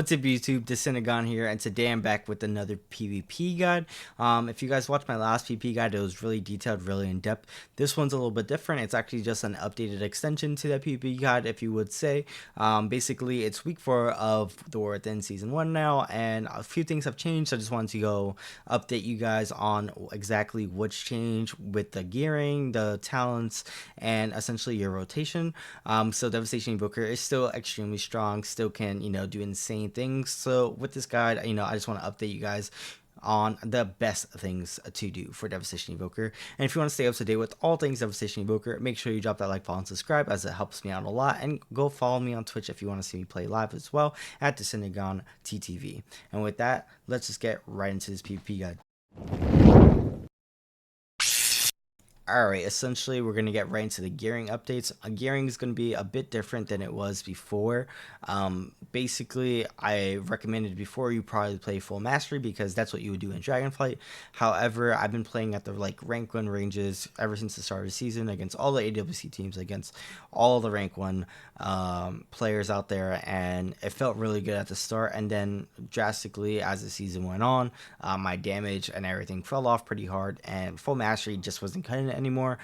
What's up YouTube, Disintegon here, and today I'm back with another PvP guide. If you guys watched my last PvP guide, it was really detailed, really in depth. This one's a little bit different. It's actually just an updated extension to that PvP guide, if you would say. Basically, it's week 4 of the War Within Season 1 now, and a few things have changed. So I just wanted to go update you guys on exactly what's changed with the gearing, the talents, and essentially your rotation. So Devastation Evoker is still extremely strong, still can, do insane things. So with this guide, I just want to update you guys on the best things to do for Devastation Evoker. And if you want to stay up to date with all things Devastation Evoker, make sure you drop that like, follow, and subscribe, as it helps me out a lot. And go follow me on Twitch if you want to see me play live as well at Disintegon TTV. And with that, let's just get right into this PvP guide. Alright, essentially we're going to get right into the gearing updates. Gearing is going to be a bit different than it was before. Basically, I recommended before you probably play full mastery because that's what you would do in Dragonflight. However, I've been playing at the rank 1 ranges ever since the start of the season against all the AWC teams, against all the rank 1 players out there, and it felt really good at the start, and then drastically as the season went on, my damage and everything fell off pretty hard, and full mastery just wasn't cutting it anymore.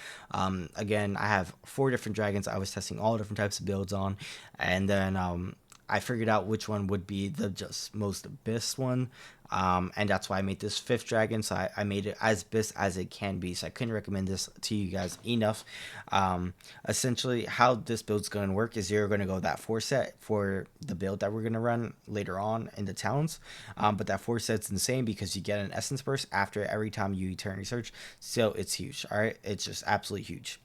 Again, I have 4 different dragons I was testing all different types of builds on, and then I figured out which one would be the just most best one, and that's why I made this 5th dragon. So I made it as best as it can be, so I couldn't recommend this to you guys enough. Essentially how this build's going to work is you're going to go that 4 set for the build that we're going to run later on in the talents, but that 4 set's insane because you get an essence burst after every time you turn research, so it's huge. All right, it's just absolutely huge.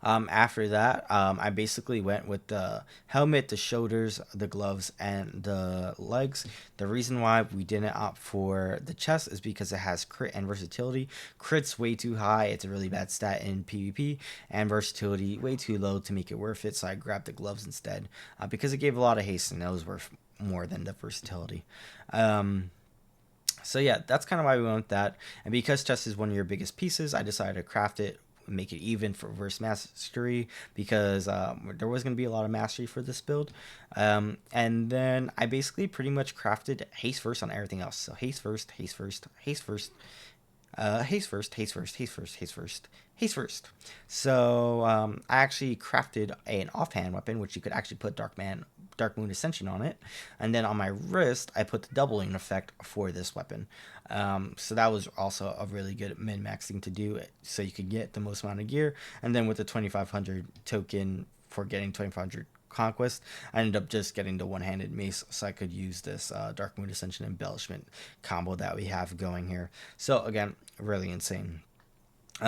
After that, I basically went with the helmet, the shoulders, the gloves, and the legs. The reason why we didn't opt for the chest is because it has crit and versatility. Crit's way too high, it's a really bad stat in PvP, and versatility way too low to make it worth it, so I grabbed the gloves instead, because it gave a lot of haste and that was worth more than the versatility. So yeah, that's kind of why we went with that. And because chest is one of your biggest pieces, I decided to craft it, make it even for verse mastery, because there was going to be a lot of mastery for this build. And then I basically pretty much crafted haste first on everything else. So haste first, haste first, haste first, haste first, haste first, haste first, haste first, haste first. So I actually crafted an offhand weapon, which you could actually put Dark Moon Ascension on it, and then on my wrist I put the doubling effect for this weapon. So that was also a really good min-max thing to do, so you could get the most amount of gear. And then with the 2500 token for getting 2500 conquest, I ended up just getting the one-handed mace, so I could use this Dark Moon Ascension embellishment combo that we have going here. So again, really insane.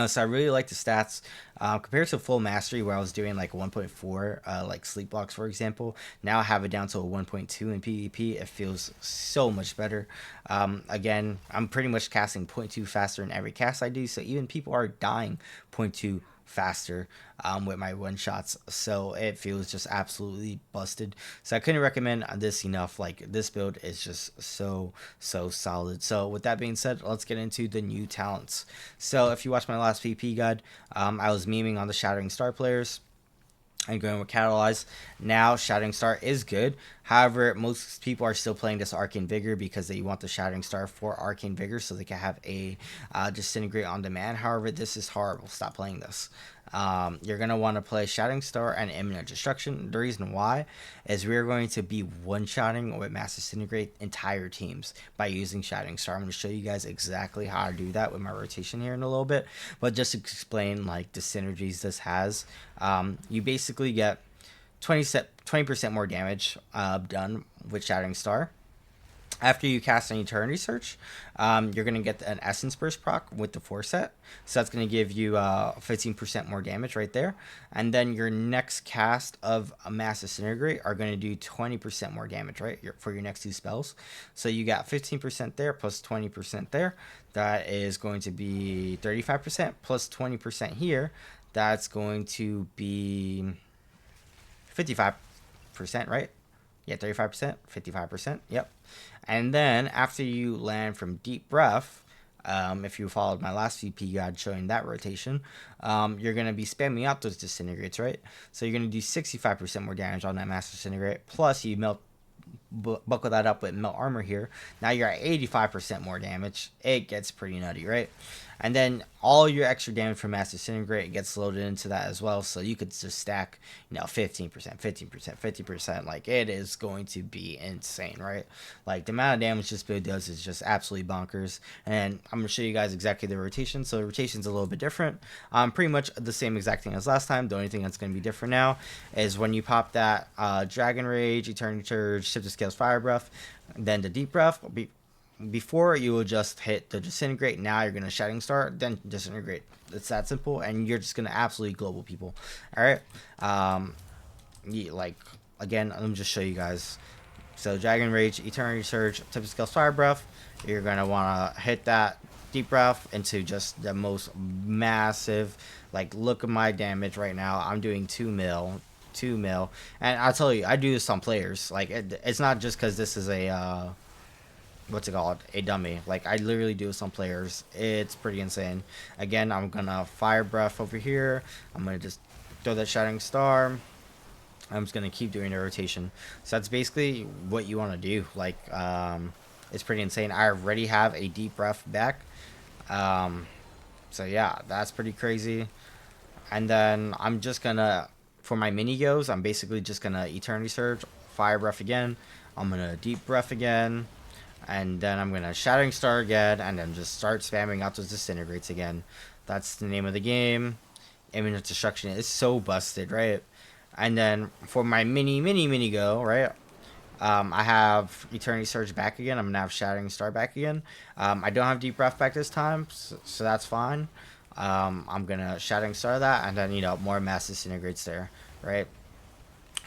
So I really like the stats compared to full mastery, where I was doing like 1.4 like sleep blocks, for example. Now I have it down to a 1.2 in PvP. It feels so much better. Again, I'm pretty much casting 0.2 faster in every cast I do, so even people are dying 0.2 faster with my one shots, so it feels just absolutely busted. So I couldn't recommend this enough. Like, this build is just so solid. So with that being said, let's get into the new talents. So if you watched my last PvP guide, I was memeing on the Shattering Star players and going with Catalyze. Now Shattering Star is good, however most people are still playing this Arcane Vigor because they want the Shattering Star for Arcane Vigor so they can have a Disintegrate on demand. However, this is horrible. Stop playing this. You're going to want to play Shattering Star and Imminent Destruction. The reason why is we're going to be one-shotting with Mass Disintegrate entire teams by using Shattering Star. I'm going to show you guys exactly how to do that with my rotation here in a little bit, but just to explain like the synergies this has, you basically get 20% more damage done with Shattering Star. After you cast any turn research, you're going to get an Essence Burst proc with the 4 set. So that's going to give you 15% more damage right there. And then your next cast of a Mass Disintegrate are going to do 20% more damage, right, for your next 2 spells. So you got 15% there plus 20% there. That is going to be 35% plus 20% here. That's going to be 55%, right? Yeah, 35%, 55%, yep. And then after you land from Deep Breath, if you followed my last VP guide showing that rotation, you're going to be spamming out those disintegrates, right? So you're going to do 65% more damage on that Master Disintegrate, plus you melt buckle that up with melt armor here. Now you're at 85% more damage. It gets pretty nutty, right? And then all your extra damage from mass disintegrate gets loaded into that as well, so you could just stack, 15%, 15%, 50%. Like, it is going to be insane, right? Like, the amount of damage this build does is just absolutely bonkers. And I'm going to show you guys exactly the rotation. So the rotation's a little bit different. Pretty much the same exact thing as last time. The only thing that's going to be different now is when you pop that Dragon Rage, Eternity Surge, Shift to Scales, Fire Breath, then the Deep Breath. Before, you will just hit the Disintegrate. Now you're going to Shouting Star, then Disintegrate. It's that simple, and you're just going to absolutely global people. Alright? Like, again, let me just show you guys. So, Dragon Rage, Eternity Surge, Tip of Scales, Fire Breath. You're going to want to hit that Deep Breath into just the most massive. Like, look at my damage right now. I'm doing 2 mil. And I'll tell you, I do this on players. Like, it's not just because this is a... what's it called, a dummy. Like, I literally do some players. It's pretty insane. Again, I'm gonna Fire Breath over here. I'm gonna just throw that Shouting Star. I'm just gonna keep doing the rotation. So that's basically what you want to do. Like, it's pretty insane. I already have a Deep Breath back. So yeah, that's pretty crazy. And then I'm just gonna, for my mini goes, I'm basically just gonna Eternity Surge, Fire Breath again. I'm gonna Deep Breath again. And then I'm going to Shattering Star again, and then just start spamming out those Disintegrates again. That's the name of the game. Imminent Destruction is so busted, right? And then for my mini go, right? I have Eternity Surge back again. I'm going to have Shattering Star back again. I don't have Deep Breath back this time, so that's fine. I'm going to Shattering Star that, and then, more Mass Disintegrates there, right?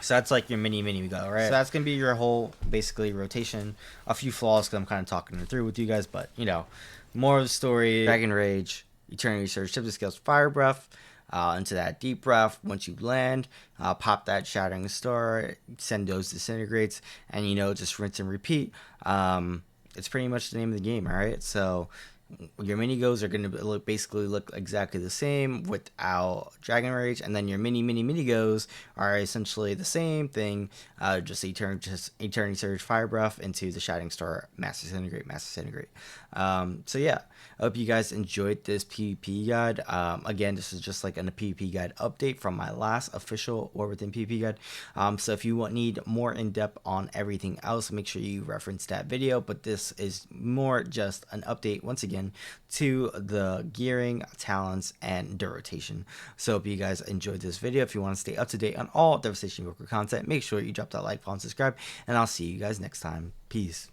So that's like your mini go, right? So that's going to be your whole, basically, rotation. A few flaws, because I'm kind of talking it through with you guys. But, more of the story. Dragon Rage, Eternity Surge, Tip of Scales, Fire Breath, into that Deep Breath. Once you land, pop that Shattering Star, send those Disintegrates, and, just rinse and repeat. It's pretty much the name of the game, all right? So... your mini goes are going to basically look exactly the same without Dragon Rage, and then your mini goes are essentially the same thing, just Eternity Surge, Fire Breath into the Shouting Star, Mass Disintegrate. So yeah, I hope you guys enjoyed this PvP guide. Again, this is just like a PvP guide update from my last official War Within PvP guide. So if you need more in depth on everything else, make sure you reference that video. But this is more just an update once again to the gearing, talents, and the rotation. So if you guys enjoyed this video, if you want to stay up to date on all Devastation Evoker content, make sure you drop that like, follow, and subscribe, and I'll see you guys next time. Peace.